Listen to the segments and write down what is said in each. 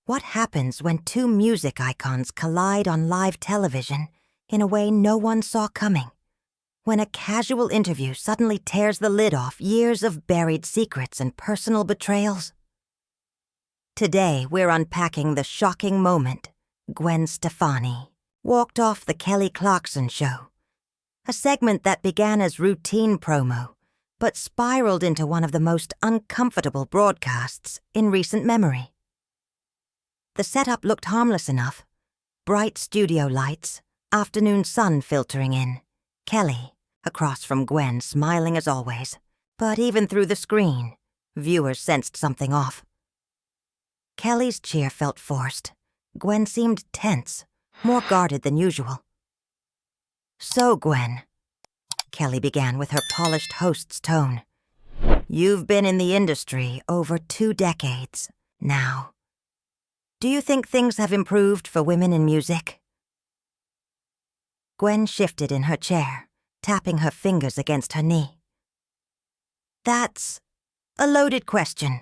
What happens when two music icons collide on live television in a way no one saw coming? When a casual interview suddenly tears the lid off years of buried secrets and personal betrayals? Today, we're unpacking the shocking moment Gwen Stefani walked off the Clarkson show, a segment that began as routine promo, but spiraled into one of the most uncomfortable broadcasts in recent memory. The setup looked harmless enough. Bright studio lights, afternoon sun filtering in, Kelly, across from Gwen, smiling as always. But even through the screen, viewers sensed something off. Kelly's cheer felt forced. Gwen seemed tense, more guarded than usual. "So, Gwen," Kelly began with her polished host's tone, "you've been in the industry over 2 decades now. Do you think things have improved for women in music?" Gwen shifted in her chair, tapping her fingers against her knee. "That's a loaded question.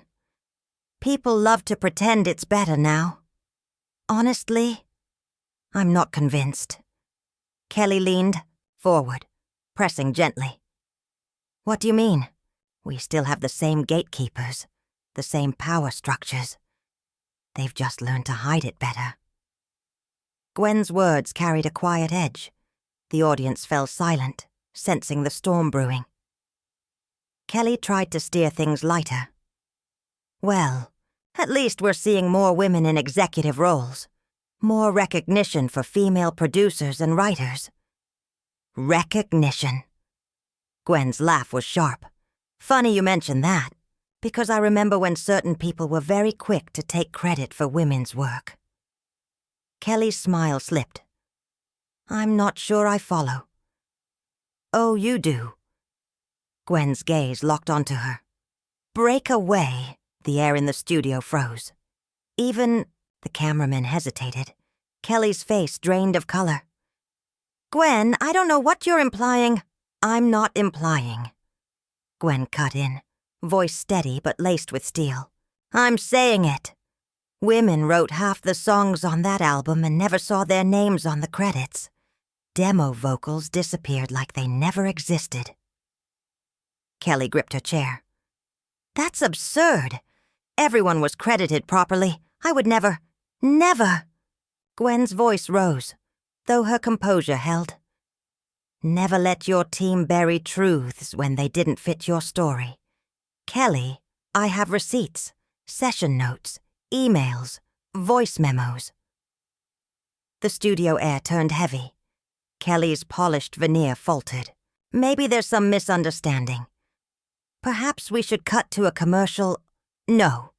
People love to pretend it's better now. Honestly, I'm not convinced." Kelly leaned forward, pressing gently. "What do you mean? We still have the same gatekeepers, the same power structures. They've just learned to hide it better." Gwen's words carried a quiet edge. The audience fell silent, sensing the storm brewing. Kelly tried to steer things lighter. "Well, at least we're seeing more women in executive roles. More recognition for female producers and writers." "Recognition." Gwen's laugh was sharp. "Funny you mention that, because I remember when certain people were very quick to take credit for women's work." Kelly's smile slipped. "I'm not sure I follow." "Oh, you do." Gwen's gaze locked onto her. "Break away." The air in the studio froze. Even the cameraman hesitated. Kelly's face drained of color. "Gwen, I don't know what you're implying." "I'm not implying." Gwen cut in, voice steady but laced with steel. "I'm saying it. Women wrote half the songs on that album and never saw their names on the credits. Demo vocals disappeared like they never existed." Kelly gripped her chair. "That's absurd. Everyone was credited properly. I would never. Gwen's voice rose, though her composure held. "Never let your team bury truths when they didn't fit your story. Kelly, I have receipts, session notes, emails, voice memos." The studio air turned heavy. Kelly's polished veneer faltered. "Maybe there's some misunderstanding. Perhaps we should cut to a commercial." "No,"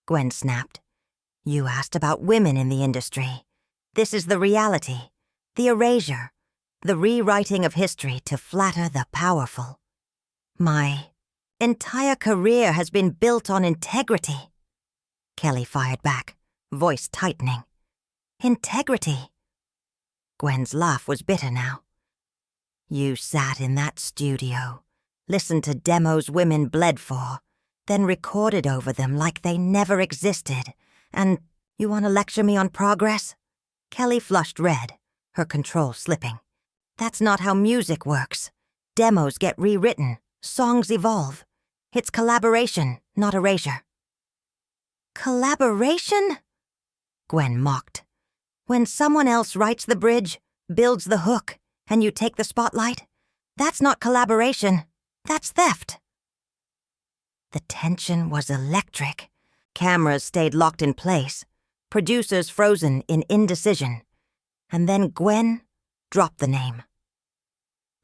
Gwen snapped. "You asked about women in the industry. This is the reality, the erasure, the rewriting of history to flatter the powerful. My entire career has been built on integrity." Kelly fired back, voice tightening. "Integrity?" Gwen's laugh was bitter now. "You sat in that studio, listened to demos women bled for, then recorded over them like they never existed, and you want to lecture me on progress?" Kelly flushed red, her control slipping. "That's not how music works. Demos get rewritten, songs evolve. It's collaboration, not erasure." "Collaboration?" Gwen mocked. "When someone else writes the bridge, builds the hook, and you take the spotlight, that's not collaboration, that's theft." The tension was electric. Cameras stayed locked in place, producers frozen in indecision. And then Gwen dropped the name.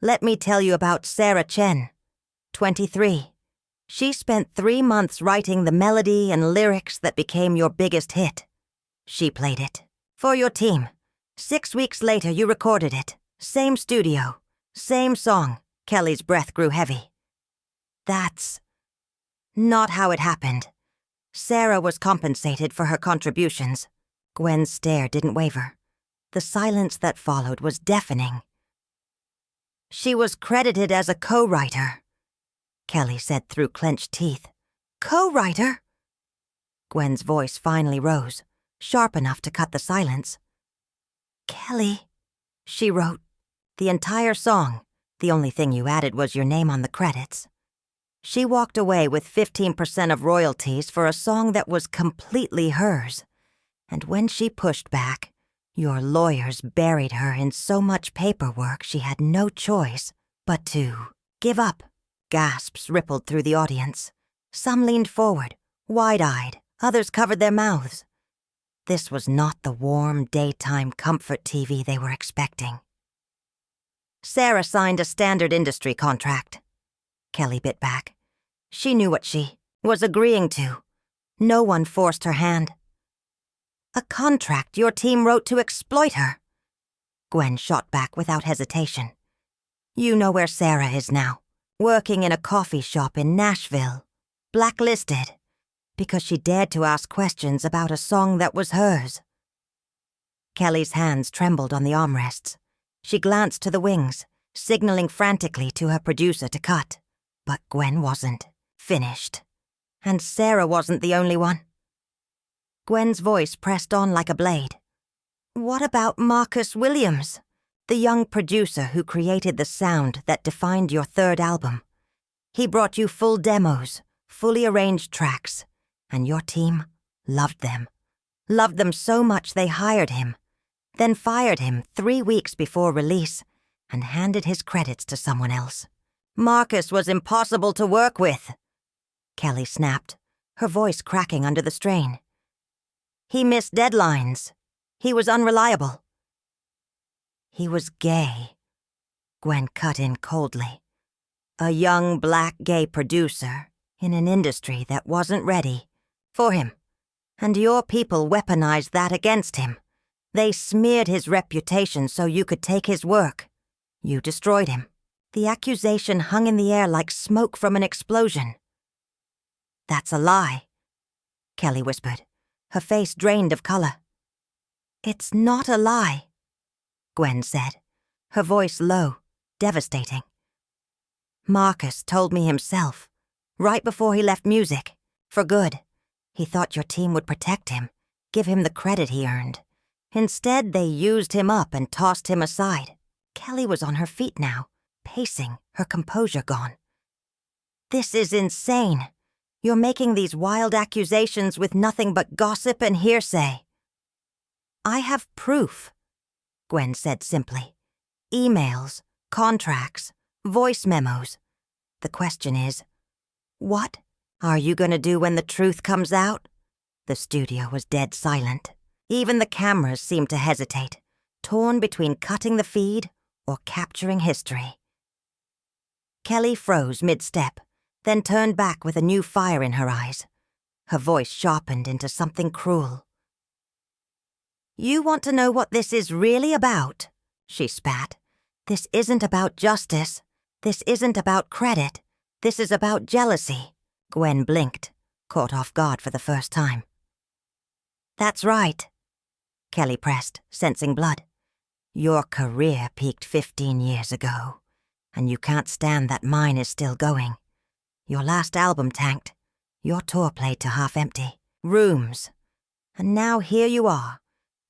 "Let me tell you about Sarah Chen, 23. She spent 3 months writing the melody and lyrics that became your biggest hit. She played it. For your team. 6 weeks later, you recorded it. Same studio. Same song." Kelly's breath grew heavy. "That's not how it happened. Sarah was compensated for her contributions." Gwen's stare didn't waver. The silence that followed was deafening. "She was credited as a co-writer," Kelly said through clenched teeth. "Co-writer?" Gwen's voice finally rose, sharp enough to cut the silence. "Kelly," she wrote. The entire song. The only thing you added was your name on the credits. She walked away with 15% of royalties for a song that was completely hers. And when she pushed back, your lawyers buried her in so much paperwork she had no choice but to give up. Gasps rippled through the audience. Some leaned forward, wide-eyed. Others covered their mouths. This was not the warm, daytime comfort TV they were expecting. Sarah signed a standard industry contract. Kelly bit back. She knew what she was agreeing to. No one forced her hand. A contract your team wrote to exploit her. Gwen shot back without hesitation. You know where Sarah is now, working in a coffee shop in Nashville, blacklisted, because she dared to ask questions about a song that was hers. Kelly's hands trembled on the armrests. She glanced to the wings, signaling frantically to her producer to cut. But Gwen wasn't finished. And Sarah wasn't the only one. Gwen's voice pressed on like a blade. What about Marcus Williams, the young producer who created the sound that defined your third album? He brought you full demos, fully arranged tracks, and your team loved them. Loved them so much they hired him, then fired him 3 weeks before release and handed his credits to someone else. Marcus was impossible to work with, Kelly snapped, her voice cracking under the strain. He missed deadlines. He was unreliable. He was gay, Gwen cut in coldly. A young black gay producer in an industry that wasn't ready for him. And your people weaponized that against him. They smeared his reputation so you could take his work. You destroyed him. The accusation hung in the air like smoke from an explosion. That's a lie, Kelly whispered, her face drained of color. It's not a lie, Gwen said, her voice low, devastating. Marcus told me himself, right before he left music, for good. He thought your team would protect him, give him the credit he earned. Instead, they used him up and tossed him aside. Kelly was on her feet now, pacing, her composure gone. This is insane. You're making these wild accusations with nothing but gossip and hearsay. I have proof, Gwen said simply. Emails, contracts, voice memos. The question is, what are you going to do when the truth comes out? The studio was dead silent. Even the cameras seemed to hesitate, torn between cutting the feed or capturing history. Kelly froze mid-step, then turned back with a new fire in her eyes. Her voice sharpened into something cruel. You want to know what this is really about? She spat. This isn't about justice. This isn't about credit. This is about jealousy. Gwen blinked, caught off guard for the first time. That's right, Kelly pressed, sensing blood. Your career peaked 15 years ago, and you can't stand that mine is still going. Your last album tanked. Your tour played to half empty. Rooms. And now here you are,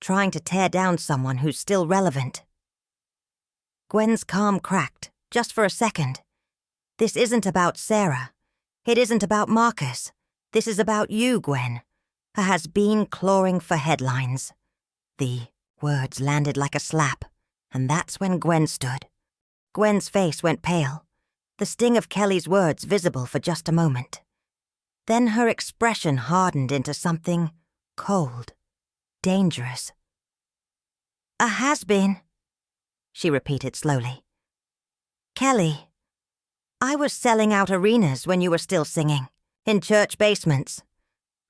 trying to tear down someone who's still relevant. Gwen's calm cracked, just for a second. This isn't about Sarah. It isn't about Marcus. This is about you, Gwen. A has-been clawing for headlines. The words landed like a slap, and that's when Gwen stood. Gwen's face went pale, the sting of Kelly's words visible for just a moment. Then her expression hardened into something cold, dangerous. A has-been, she repeated slowly. Kelly, I was selling out arenas when you were still singing, in church basements.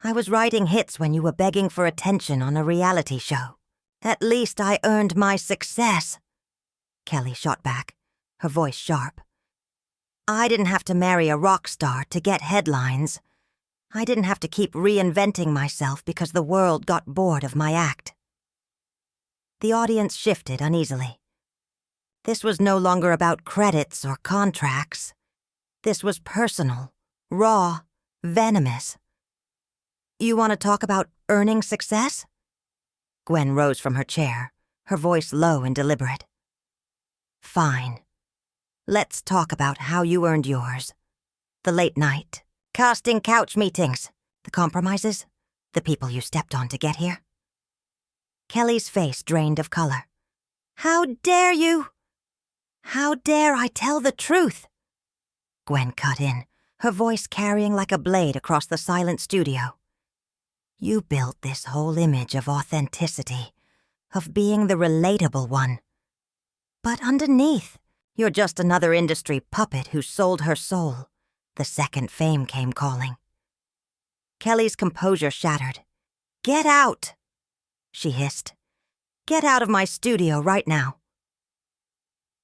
I was writing hits when you were begging for attention on a reality show. At least I earned my success. Kelly shot back, her voice sharp. I didn't have to marry a rock star to get headlines. I didn't have to keep reinventing myself because the world got bored of my act. The audience shifted uneasily. This was no longer about credits or contracts. This was personal, raw, venomous. You want to talk about earning success? Gwen rose from her chair, her voice low and deliberate. Fine. Let's talk about how you earned yours. The late night, casting couch meetings, the compromises, the people you stepped on to get here. Kelly's face drained of color. How dare you? How dare I tell the truth? Gwen cut in, her voice carrying like a blade across the silent studio. You built this whole image of authenticity, of being the relatable one. But underneath, you're just another industry puppet who sold her soul the second fame came calling. Kelly's composure shattered. Get out! She hissed. Get out of my studio right now.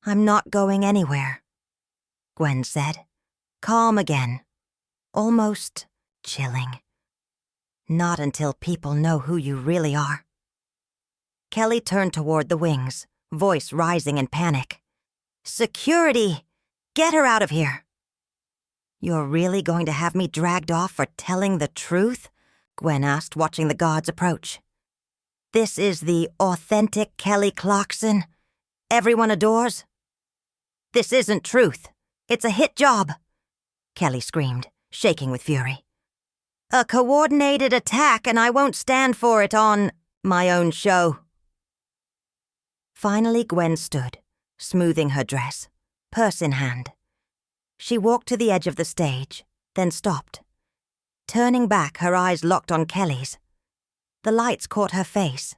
I'm not going anywhere, Gwen said, calm again, almost chilling. Not until people know who you really are. Kelly turned toward the wings, voice rising in panic. Security! Get her out of here! You're really going to have me dragged off for telling the truth? Gwen asked, watching the guards approach. This is the authentic Kelly Clarkson everyone adores? This isn't truth. It's a hit job, Kelly screamed, shaking with fury. A coordinated attack, and I won't stand for it on my own show. Finally, Gwen stood, smoothing her dress, purse in hand. She walked to the edge of the stage, then stopped. Turning back, her eyes locked on Kelly's. The lights caught her face,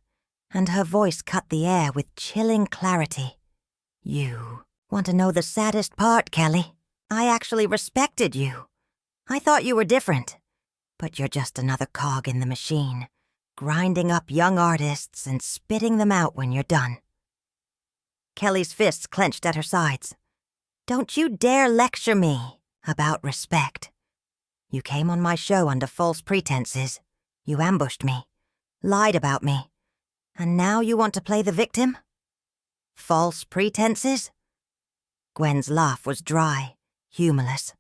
and her voice cut the air with chilling clarity. You want to know the saddest part, Kelly? I actually respected you. I thought you were different. But you're just another cog in the machine, grinding up young artists and spitting them out when you're done. Kelly's fists clenched at her sides. Don't you dare lecture me about respect. You came on my show under false pretenses. You ambushed me, lied about me, and now you want to play the victim? False pretenses? Gwen's laugh was dry, humorless.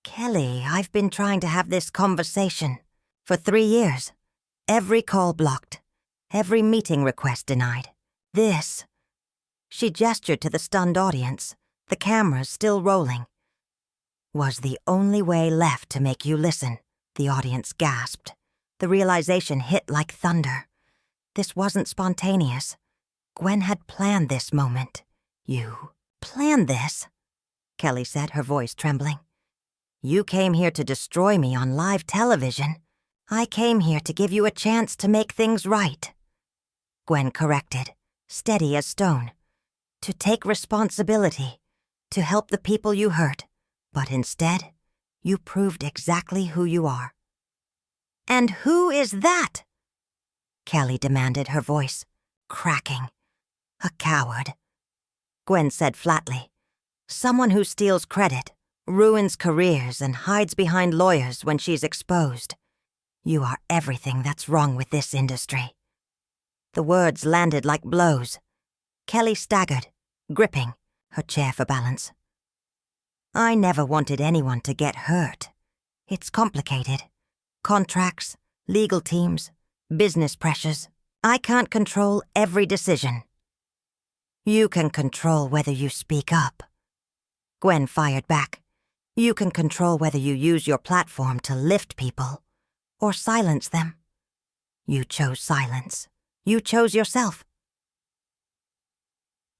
Kelly, I've been trying to have this conversation for 3 years. Every call blocked, every meeting request denied. This. She gestured to the stunned audience, the cameras still rolling. Was the only way left to make you listen, the audience gasped. The realization hit like thunder. This wasn't spontaneous. Gwen had planned this moment. You planned this? Kelly said, her voice trembling. You came here to destroy me on live television. I came here to give you a chance to make things right. Gwen corrected, steady as stone. To take responsibility, to help the people you hurt. But instead, you proved exactly who you are. And who is that? Kelly demanded, her voice cracking. A coward. Gwen said flatly. Someone who steals credit, ruins careers, and hides behind lawyers when she's exposed. You are everything that's wrong with this industry. The words landed like blows. Kelly staggered, gripping her chair for balance. I never wanted anyone to get hurt. It's complicated. Contracts, legal teams, business pressures. I can't control every decision. You can control whether you speak up. Gwen fired back. You can control whether you use your platform to lift people or silence them. You chose silence. You chose yourself.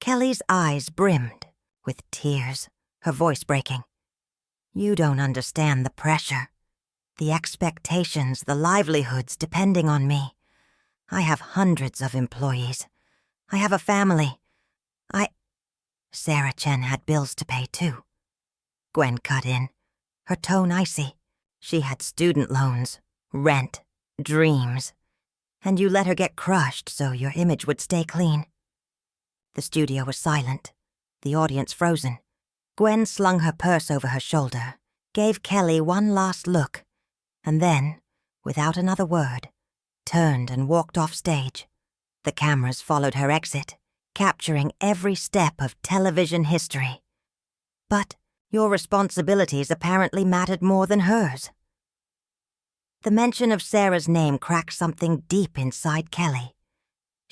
Kelly's eyes brimmed with tears, her voice breaking. You don't understand the pressure, the expectations, the livelihoods depending on me. I have hundreds of employees. I have a family. Sarah Chen had bills to pay too. Gwen cut in, her tone icy. She had student loans, rent, dreams. And you let her get crushed so your image would stay clean. The studio was silent, the audience frozen. Gwen slung her purse over her shoulder, gave Kelly one last look, and then, without another word, turned and walked off stage. The cameras followed her exit, capturing every step of television history. But your responsibilities apparently mattered more than hers. The mention of Sarah's name cracked something deep inside Kelly.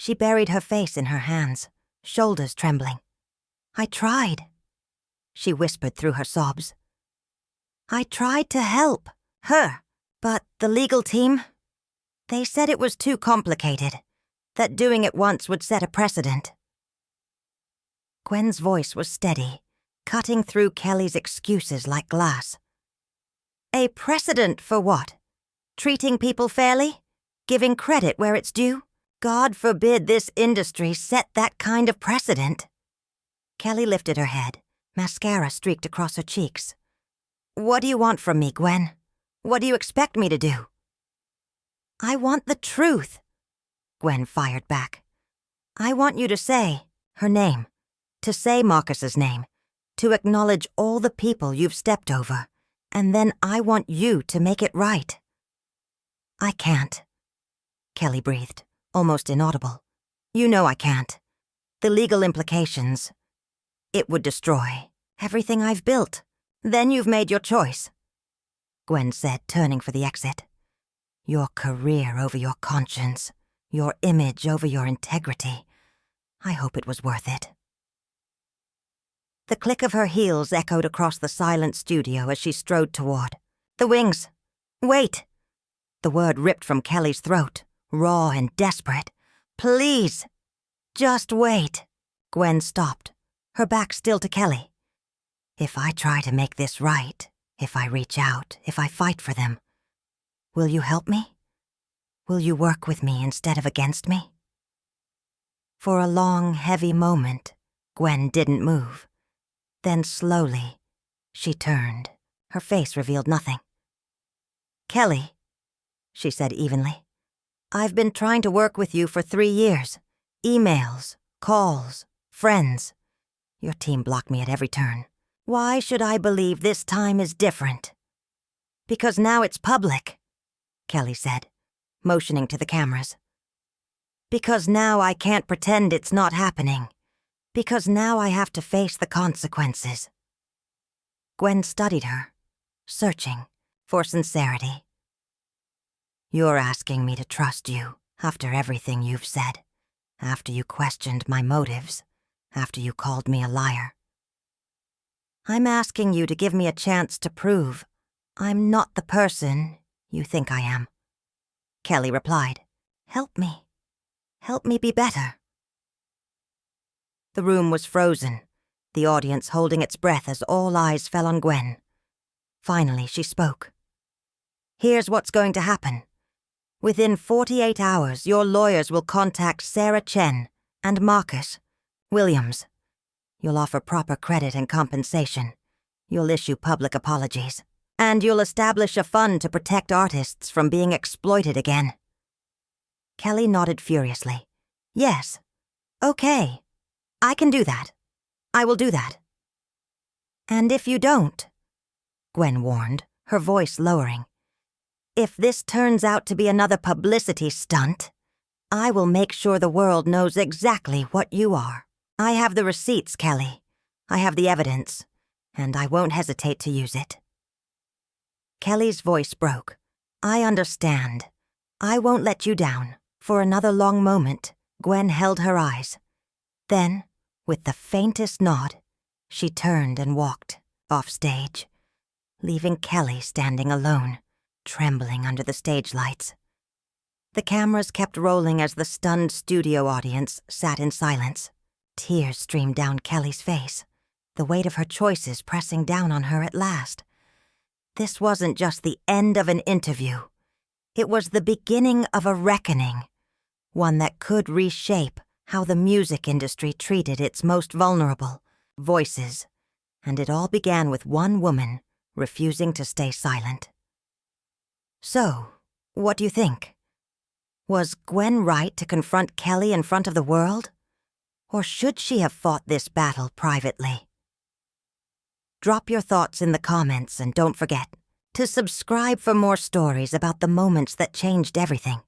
She buried her face in her hands, shoulders trembling. "I tried," she whispered through her sobs. "I tried to help her, but the legal team, they said it was too complicated, that doing it once would set a precedent." Gwen's voice was steady, cutting through Kelly's excuses like glass. "A precedent for what? Treating people fairly? Giving credit where it's due? God forbid this industry set that kind of precedent." Kelly lifted her head, mascara streaked across her cheeks. "What do you want from me, Gwen? What do you expect me to do?" "I want the truth," Gwen fired back. "I want you to say her name, to say Marcus's name, to acknowledge all the people you've stepped over, and then I want you to make it right." "I can't," Kelly breathed, almost inaudible. "You know I can't. The legal implications. It would destroy everything I've built. Then you've made your choice," Gwen said, turning for the exit. "Your career over your conscience, your image over your integrity. I hope it was worth it." The click of her heels echoed across the silent studio as she strode toward. "The wings! Wait!" The word ripped from Kelly's throat, raw and desperate. "Please! Just wait!" Gwen stopped, her back still to Kelly. "If I try to make this right, if I reach out, if I fight for them, will you help me? Will you work with me instead of against me?" For a long, heavy moment, Gwen didn't move. Then slowly, she turned. Her face revealed nothing. "Kelly," she said evenly, "I've been trying to work with you for 3 years. Emails, calls, friends. Your team blocked me at every turn. Why should I believe this time is different?" "Because now it's public," Kelly said, motioning to the cameras. "Because now I can't pretend it's not happening. Because now I have to face the consequences." Gwen studied her, searching for sincerity. "You're asking me to trust you after everything you've said, after you questioned my motives, after you called me a liar. I'm asking you to give me a chance to prove I'm not the person you think I am," Kelly replied. "Help me. Help me be better." The room was frozen, the audience holding its breath as all eyes fell on Gwen. Finally, she spoke. "Here's what's going to happen. Within 48 hours, your lawyers will contact Sarah Chen and Marcus Williams. You'll offer proper credit and compensation. You'll issue public apologies. And you'll establish a fund to protect artists from being exploited again." Kelly nodded furiously. "Yes. Okay. I can do that. I will do that." "And if you don't," Gwen warned, her voice lowering, "if this turns out to be another publicity stunt, I will make sure the world knows exactly what you are. I have the receipts, Kelly. I have the evidence, and I won't hesitate to use it." Kelly's voice broke. "I understand. I won't let you down." For another long moment, Gwen held her eyes. Then, with the faintest nod, she turned and walked off stage, leaving Kelly standing alone, trembling under the stage lights. The cameras kept rolling as the stunned studio audience sat in silence. Tears streamed down Kelly's face, the weight of her choices pressing down on her at last. This wasn't just the end of an interview. It was the beginning of a reckoning, one that could reshape how the music industry treated its most vulnerable voices, and it all began with one woman refusing to stay silent. So, what do you think? Was Gwen right to confront Kelly in front of the world? Or should she have fought this battle privately? Drop your thoughts in the comments and don't forget to subscribe for more stories about the moments that changed everything.